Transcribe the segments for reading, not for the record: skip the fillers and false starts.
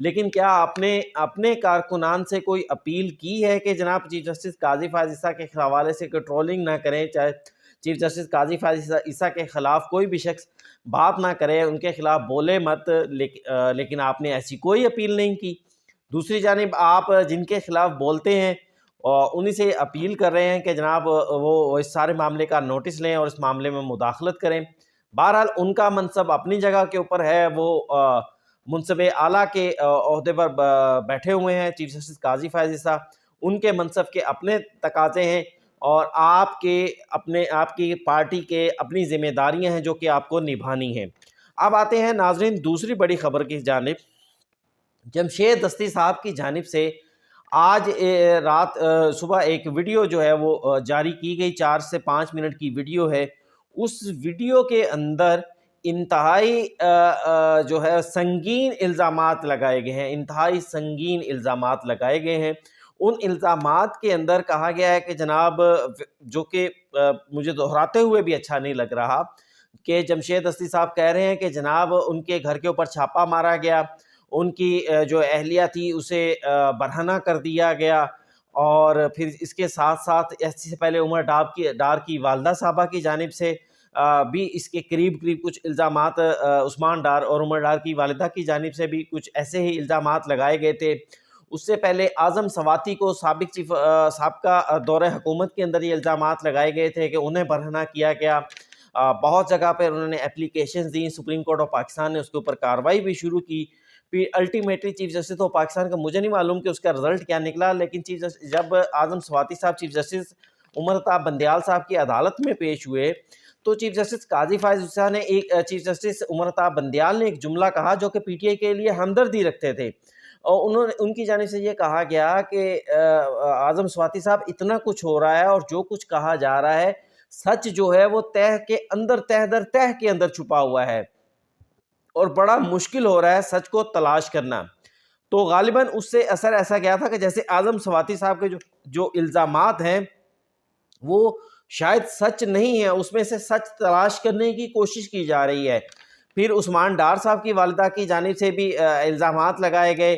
لیکن کیا آپ نے اپنے کارکنان سے کوئی اپیل کی ہے کہ جناب چیف جسٹس قاضی فائز عیسیٰ کے حوالے سے کنٹرولنگ نہ کریں، چاہے چیف جسٹس قاضی فائز عیسیٰ کے خلاف کوئی بھی شخص بات نہ کرے، ان کے خلاف بولے مت، لیکن آپ نے ایسی کوئی اپیل نہیں کی؟ دوسری جانب آپ جن کے خلاف بولتے ہیں اور انہی سے اپیل کر رہے ہیں کہ جناب وہ اس سارے معاملے کا نوٹس لیں اور اس معاملے میں مداخلت کریں۔ بہرحال ان کا منصب اپنی جگہ کے اوپر ہے، وہ منصب اعلیٰ کے عہدے پر بیٹھے ہوئے ہیں چیف جسٹس قاضی فائز عیسیٰ، ان کے منصب کے اپنے تقاضے ہیں اور آپ کی پارٹی کے اپنی ذمہ داریاں ہیں جو کہ آپ کو نبھانی ہیں۔ اب آتے ہیں ناظرین دوسری بڑی خبر کی جانب۔ جمشید دستی صاحب کی جانب سے آج رات صبح ایک ویڈیو جو ہے وہ جاری کی گئی، 4 سے 5 منٹ کی ویڈیو ہے۔ اس ویڈیو کے اندر انتہائی جو ہے سنگین الزامات لگائے گئے ہیں، انتہائی سنگین الزامات لگائے گئے ہیں۔ ان الزامات کے اندر کہا گیا ہے کہ جناب، جو کہ مجھے دہراتے ہوئے بھی اچھا نہیں لگ رہا، کہ جمشید دستی صاحب کہہ رہے ہیں کہ جناب ان کے گھر کے اوپر چھاپا مارا گیا، ان کی جو اہلیہ تھی اسے برہنہ کر دیا گیا، اور پھر اس کے ساتھ ساتھ اس سے پہلے عمر ڈار کی والدہ صاحبہ کی جانب سے بھی اس کے قریب کچھ الزامات، عثمان ڈار اور عمر ڈار کی والدہ کی جانب سے بھی کچھ ایسے ہی الزامات لگائے گئے تھے۔ اس سے پہلے اعظم سواتی کو سابقہ دور حکومت کے اندر یہ الزامات لگائے گئے تھے کہ انہیں برہنہ کیا گیا۔ بہت جگہ پر انہوں نے اپلیکیشنز دیں، سپریم کورٹ آف پاکستان نے اس کے اوپر کارروائی بھی شروع کی۔ پھر ultimately chief justice of Pakistan کا مجھے نہیں معلوم کہ اس کا رزلٹ کیا نکلا، لیکن جب اعظم سواتی صاحب چیف جسٹس عمر الطاف بندیال صاحب کی عدالت میں پیش ہوئے تو چیف جسٹس قاضی فائز عیسیٰ نے چیف جسٹس عمر الطاف بندیال نے ایک جملہ کہا جو کہ پی ٹی آئی کے لیے ہمدردی رکھتے تھے، اور ان کی جانب سے یہ کہا گیا کہ اعظم سواتی صاحب اتنا کچھ ہو رہا ہے اور جو کچھ کہا جا رہا ہے سچ جو ہے وہ تہ کے اندر، تہ در تہ کے اندر چھپا ہوا ہے اور بڑا مشکل ہو رہا ہے سچ کو تلاش کرنا۔ تو غالباً اس سے اثر ایسا گیا تھا کہ جیسے اعظم سواتی صاحب کے جو الزامات ہیں وہ شاید سچ نہیں ہیں، اس میں سے سچ تلاش کرنے کی کوشش کی جا رہی ہے۔ پھر عثمان ڈار صاحب کی والدہ کی جانب سے بھی الزامات لگائے گئے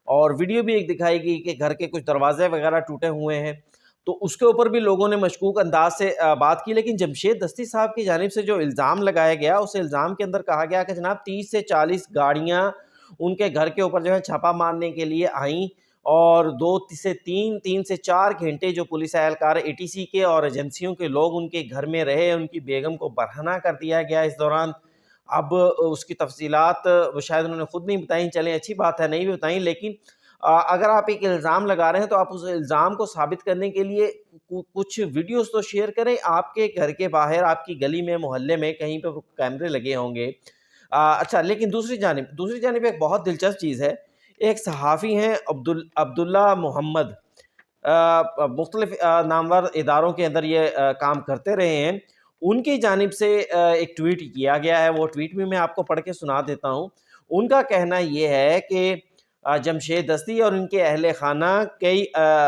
اور ویڈیو بھی ایک دکھائی گئی کہ گھر کے کچھ دروازے وغیرہ ٹوٹے ہوئے ہیں، تو اس کے اوپر بھی لوگوں نے مشکوک انداز سے بات کی۔ لیکن جمشید دستی صاحب کی جانب سے جو الزام لگایا گیا اس الزام کے اندر کہا گیا کہ جناب 30 سے 40 گاڑیاں ان کے گھر کے اوپر جو ہے چھاپا مارنے کے لیے آئیں، اور 3 سے 4 گھنٹے جو پولیس اہلکار اے ٹی سی کے اور ایجنسیوں کے لوگ ان کے گھر میں رہے، ان کی بیگم کو برہنہ کر دیا گیا اس دوران۔ اب اس کی تفصیلات شاید انہوں نے خود نہیں بتائیں، چلیں اچھی بات ہے نہیں بھی بتائیں، لیکن اگر آپ ایک الزام لگا رہے ہیں تو آپ اس الزام کو ثابت کرنے کے لیے کچھ ویڈیوز تو شیئر کریں۔ آپ کے گھر کے باہر، آپ کی گلی میں، محلے میں کہیں پہ کیمرے لگے ہوں گے۔ اچھا، لیکن دوسری جانب ایک بہت دلچسپ چیز ہے، ایک صحافی ہیں عبداللہ محمد، مختلف نامور اداروں کے اندر یہ کام کرتے رہے ہیں، ان کی جانب سے ایک ٹویٹ کیا گیا ہے، وہ ٹویٹ بھی میں آپ کو پڑھ کے سنا دیتا ہوں۔ ان کا کہنا یہ ہے کہ جمشید دستی اور ان کے اہل خانہ کئی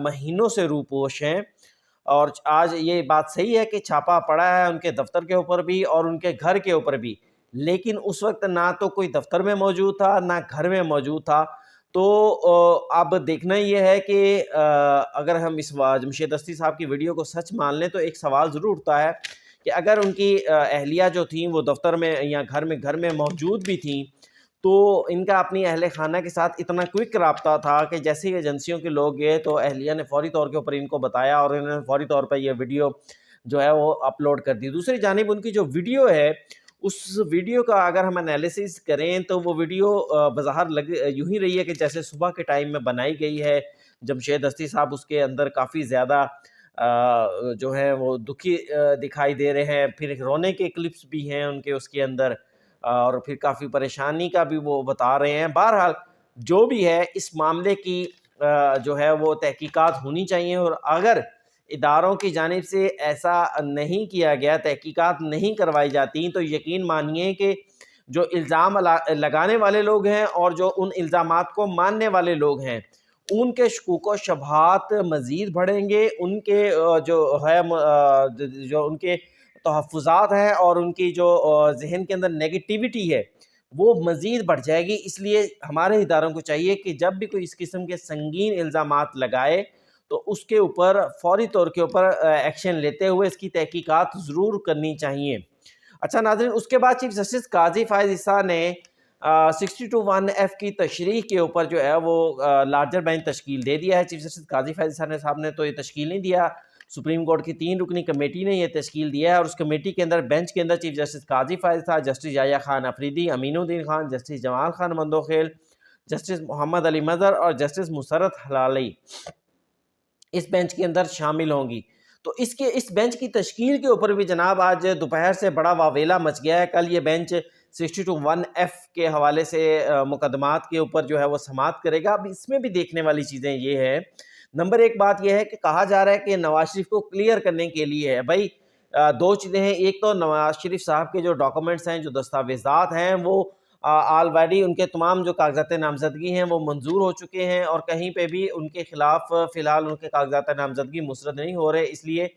مہینوں سے روپوش ہیں، اور آج یہ بات صحیح ہے کہ چھاپا پڑا ہے ان کے دفتر کے اوپر بھی اور ان کے گھر کے اوپر بھی، لیکن اس وقت نہ تو کوئی دفتر میں موجود تھا نہ گھر میں موجود تھا۔ تو اب دیکھنا یہ ہے کہ اگر ہم اس جمشید دستی صاحب کی ویڈیو کو سچ مان لیں تو ایک سوال ضرور اٹھتا ہے کہ اگر ان کی اہلیہ جو تھیں وہ دفتر میں یا گھر میں موجود بھی تھیں تو ان کا اپنی اہل خانہ کے ساتھ اتنا کوئک رابطہ تھا کہ جیسے ہی ایجنسیوں کے لوگ گئے تو اہلیہ نے فوری طور کے اوپر ان کو بتایا اور انہوں نے فوری طور پر یہ ویڈیو جو ہے وہ اپلوڈ کر دی۔ دوسری جانب ان کی جو ویڈیو ہے، اس ویڈیو کا اگر ہم انالیسس کریں تو وہ ویڈیو بظاہر یوں ہی رہی ہے کہ جیسے صبح کے ٹائم میں بنائی گئی ہے۔ جمشید دستی صاحب اس کے اندر کافی زیادہ جو ہے وہ دکھی دکھائی دے رہے ہیں، پھر رونے کے کلپس بھی ہیں ان کے اس کے اندر، اور پھر کافی پریشانی کا بھی وہ بتا رہے ہیں۔ بہرحال جو بھی ہے اس معاملے کی جو ہے وہ تحقیقات ہونی چاہیے، اور اگر اداروں کی جانب سے ایسا نہیں کیا گیا، تحقیقات نہیں کروائی جاتی، تو یقین مانیے کہ جو الزام لگانے والے لوگ ہیں اور جو ان الزامات کو ماننے والے لوگ ہیں ان کے شکوک و شبہات مزید بڑھیں گے، ان کے جو ان کے تحفظات ہیں اور ان کی جو ذہن کے اندر نیگیٹیوٹی ہے وہ مزید بڑھ جائے گی۔ اس لیے ہمارے اداروں کو چاہیے کہ جب بھی کوئی اس قسم کے سنگین الزامات لگائے تو اس کے اوپر فوری طور کے اوپر ایکشن لیتے ہوئے اس کی تحقیقات ضرور کرنی چاہیے۔ اچھا ناظرین، اس کے بعد چیف جسٹس قاضی فائز عیسیٰ نے 62(1)F کی تشریح کے اوپر جو ہے وہ لارجر بینچ تشکیل دے دیا ہے۔ چیف جسٹس قاضی فائز عیسیٰ صاحب نے تو یہ تشکیل نہیں دیا، سپریم کورٹ کی 3 رکنی کمیٹی نے یہ تشکیل دیا ہے، اور اس کمیٹی کے اندر بینچ کے اندر چیف جسٹس قاضی فائز عیسیٰ، جسٹس یحییٰ خان افریدی، امین الدین خان، جسٹس جمال خان مندوخیل، جسٹس محمد علی مظہر اور جسٹس مسرت ہلالی اس بینچ کے اندر شامل ہوں گی۔ تو اس بینچ کی تشکیل کے اوپر بھی جناب آج دوپہر سے بڑا واویلا مچ گیا ہے۔ کل یہ بینچ 62(1)F کے حوالے سے مقدمات کے اوپر جو ہے وہ سماعت کرے گا۔ اب اس میں بھی دیکھنے والی چیزیں یہ ہے، نمبر 1 بات یہ ہے کہ کہا جا رہا ہے کہ نواز شریف کو کلیئر کرنے کے لیے ہے بھائی 2 چیزیں ہیں۔ ایک تو نواز شریف صاحب کے جو ڈاکومنٹس ہیں، جو دستاویزات ہیں، وہ آلریڈی ان کے تمام جو کاغذات نامزدگی ہیں وہ منظور ہو چکے ہیں، اور کہیں پہ بھی ان کے خلاف فی الحال ان کے کاغذات نامزدگی مسترد نہیں ہو رہے، اس لیے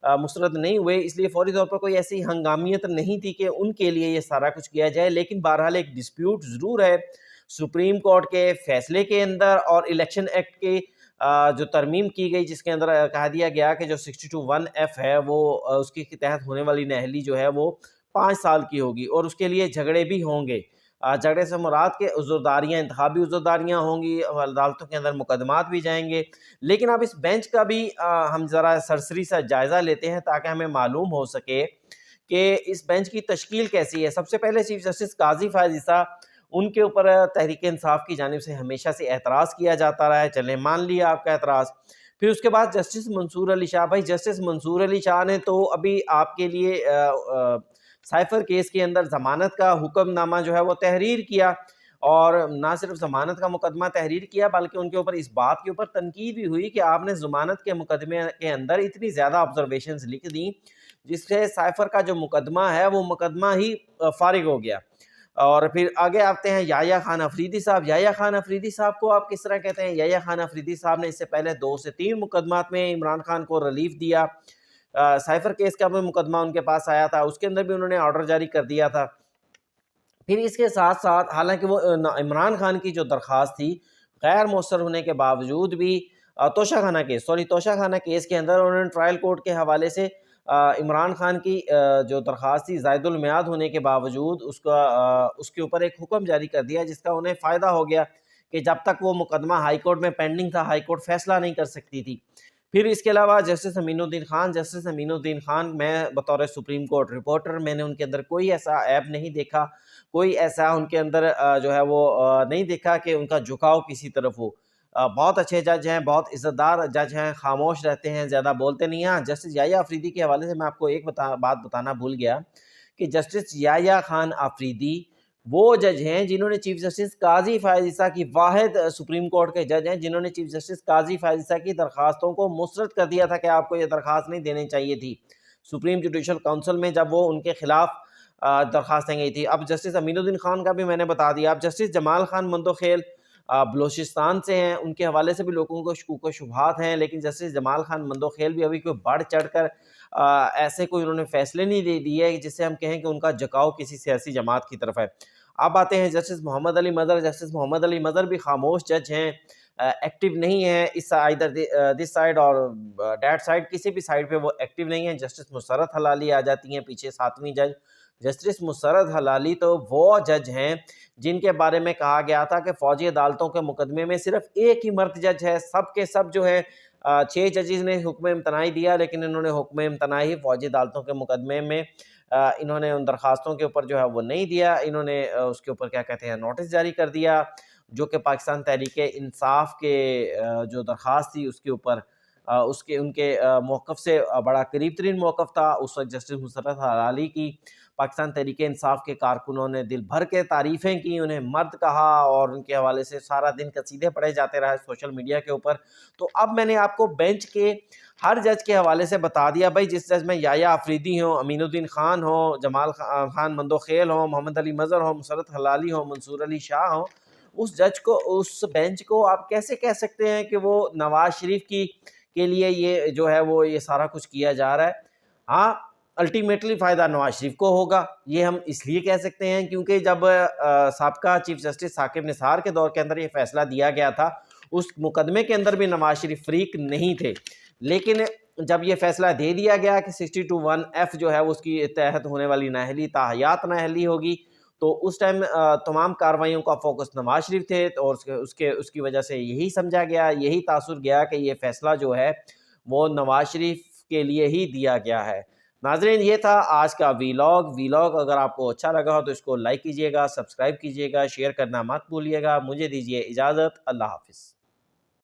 مسترد نہیں ہوئے، اس لیے فوری طور پر کوئی ایسی ہنگامیت نہیں تھی کہ ان کے لیے یہ سارا کچھ کیا جائے۔ لیکن بہرحال ایک ڈسپیوٹ ضرور ہے سپریم کورٹ کے فیصلے کے اندر اور الیکشن ایکٹ کے جو ترمیم کی گئی، جس کے اندر کہا دیا گیا کہ جو 62(1)F ہے وہ اس کے تحت ہونے والی نااہلی جو ہے وہ 5 سال کی ہوگی، اور اس کے لیے جھگڑے بھی ہوں گے۔ جھگڑے سے مراد کے عذرداریاں، انتخابی عذرداریاں ہوں گی، عدالتوں کے اندر مقدمات بھی جائیں گے۔ لیکن اب اس بینچ کا بھی ہم ذرا سرسری سا جائزہ لیتے ہیں تاکہ ہمیں معلوم ہو سکے کہ اس بینچ کی تشکیل کیسی ہے۔ سب سے پہلے چیف جسٹس قاضی فائز عیسیٰ، ان کے اوپر تحریک انصاف کی جانب سے ہمیشہ سے اعتراض کیا جاتا رہا ہے، چلیں مان لیا آپ کا اعتراض۔ پھر اس کے بعد جسٹس منصور علی شاہ، بھائی جسٹس منصور علی شاہ نے تو ابھی آپ کے لیے سائفر کیس کے اندر ضمانت کا حکم نامہ جو ہے وہ تحریر کیا، اور نہ صرف ضمانت کا مقدمہ تحریر کیا بلکہ ان کے اوپر اس بات کے اوپر تنقید بھی ہوئی کہ آپ نے ضمانت کے مقدمے کے اندر اتنی زیادہ آبزرویشنز لکھ دیں جس سے سائفر کا جو مقدمہ ہے وہ مقدمہ ہی فارغ ہو گیا۔ اور پھر آگے آتے ہیں یحییٰ خان افریدی صاحب۔ یحییٰ خان افریدی صاحب کو آپ کس طرح کہتے ہیں؟ یحییٰ خان افریدی صاحب نے اس سے پہلے 2 سے 3 مقدمات میں عمران خان کو ریلیف دیا۔ سائفر کیس کا بھی مقدمہ ان کے پاس آیا تھا، اس کے اندر بھی انہوں نے آرڈر جاری کر دیا تھا۔ پھر اس کے ساتھ ساتھ حالانکہ وہ عمران خان کی جو درخواست تھی غیر مؤثر ہونے کے باوجود بھی توشہ خانہ کیس کے اندر انہوں نے ٹرائل کورٹ کے حوالے سے عمران خان کی جو درخواست تھی زائد المیعاد ہونے کے باوجود اس کے اوپر ایک حکم جاری کر دیا، جس کا انہیں فائدہ ہو گیا کہ جب تک وہ مقدمہ ہائی کورٹ میں پینڈنگ تھا ہائی کورٹ فیصلہ نہیں کر سکتی تھی۔ پھر اس کے علاوہ جسٹس امین الدین خان، میں بطور سپریم کورٹ رپورٹر میں نے ان کے اندر کوئی ایسا عیب نہیں دیکھا، کوئی ایسا ان کے اندر جو ہے وہ نہیں دیکھا کہ ان کا جھکاؤ کسی طرف ہو۔ بہت اچھے جج ہیں، بہت عزت دار جج ہیں، خاموش رہتے ہیں، زیادہ بولتے نہیں ہیں۔ جسٹس یحییٰ افریدی کے حوالے سے میں آپ کو ایک بات بتانا بھول گیا کہ جسٹس یحییٰ خان افریدی وہ جج ہیں جنہوں نے چیف جسٹس قاضی فائز عیسیٰ کی واحد سپریم کورٹ کے جج ہیں جنہوں نے چیف جسٹس قاضی فائز عیسیٰ کی درخواستوں کو مسترد کر دیا تھا کہ آپ کو یہ درخواست نہیں دینی چاہیے تھی سپریم جوڈیشل کونسل میں، جب وہ ان کے خلاف درخواستیں گئی تھی۔ اب جسٹس امین الدین خان کا بھی میں نے بتا دیا۔ اب جسٹس جمال خان مندوخیل بلوچستان سے ہیں، ان کے حوالے سے بھی لوگوں کو شکوک و شبہات ہیں، لیکن جسٹس جمال خان مندوخیل بھی ابھی کوئی بڑھ چڑھ کر ایسے کوئی انہوں نے فیصلے نہیں دے دیے جس سے ہم کہیں کہ ان کا جھکاؤ کسی سیاسی جماعت کی طرف ہے۔ اب آتے ہیں جسٹس محمد علی مظہر۔ جسٹس محمد علی مظہر بھی خاموش جج ہیں، ایکٹیو نہیں ہیں، اس ادھر دس سائڈ اور دیٹ سائڈ، کسی بھی سائڈ پہ وہ ایکٹیو نہیں ہیں۔ جسٹس مسرت ہلالی آ جاتی ہیں پیچھے 7ویں جج۔ جسٹس مسرت ہلالی تو وہ جج ہیں جن کے بارے میں کہا گیا تھا کہ فوجی عدالتوں کے مقدمے میں صرف ایک ہی مرد جج ہے، سب کے سب جو ہے 6 ججز نے حکم امتناعی دیا، لیکن انہوں نے حکم امتناعی فوجی عدالتوں کے مقدمے میں انہوں نے ان درخواستوں کے اوپر جو ہے وہ نہیں دیا، انہوں نے اس کے اوپر کیا کہتے ہیں نوٹس جاری کر دیا، جو کہ پاکستان تحریک انصاف کے جو درخواست تھی اس کے اوپر ان کے موقف سے بڑا قریب ترین موقف تھا اس وقت جسٹس مسرت ہلالی کی۔ پاکستان تحریک انصاف کے کارکنوں نے دل بھر کے تعریفیں کی، انہیں مرد کہا، اور ان کے حوالے سے سارا دن قصیدے پڑھے جاتے رہے سوشل میڈیا کے اوپر۔ تو اب میں نے آپ کو بینچ کے ہر جج کے حوالے سے بتا دیا، بھائی جس جج میں یحییٰ افریدی ہوں، امین الدین خان ہوں، جمال خان مندوخیل ہوں، محمد علی مظہر ہوں، مسرت ہلالی ہوں، منصور علی شاہ ہوں، اس جج کو، اس بینچ کو آپ کیسے کہہ سکتے ہیں کہ وہ نواز شریف کے لیے یہ جو ہے وہ یہ سارا کچھ کیا جا رہا ہے؟ ہاں الٹیمیٹلی فائدہ نواز شریف کو ہوگا. یہ ہم اس لیے کہہ سکتے ہیں کیونکہ جب سابقہ چیف جسٹس ثاقب نثار کے دور کے اندر یہ فیصلہ دیا گیا تھا اس مقدمے کے اندر بھی نواز شریف فریق نہیں تھے، لیکن جب یہ فیصلہ دے دیا گیا کہ 62(1)(f) جو ہے اس کی تحت ہونے والی نااہلی تاحیات نااہلی ہوگی، تو اس ٹائم تمام کارروائیوں کا فوکس نواز شریف تھے، اور اس کی وجہ سے یہی سمجھا گیا، یہی تاثر گیا کہ یہ فیصلہ جو ہے وہ نواز شریف کے لیے ہی دیا گیا ہے. ناظرین، یہ تھا آج کا ویلاگ. اگر آپ کو اچھا لگا ہو تو اس کو لائک کیجیے گا، سبسکرائب کیجیے گا، شیئر کرنا مت بھولیے گا. مجھے دیجیے اجازت. اللہ حافظ.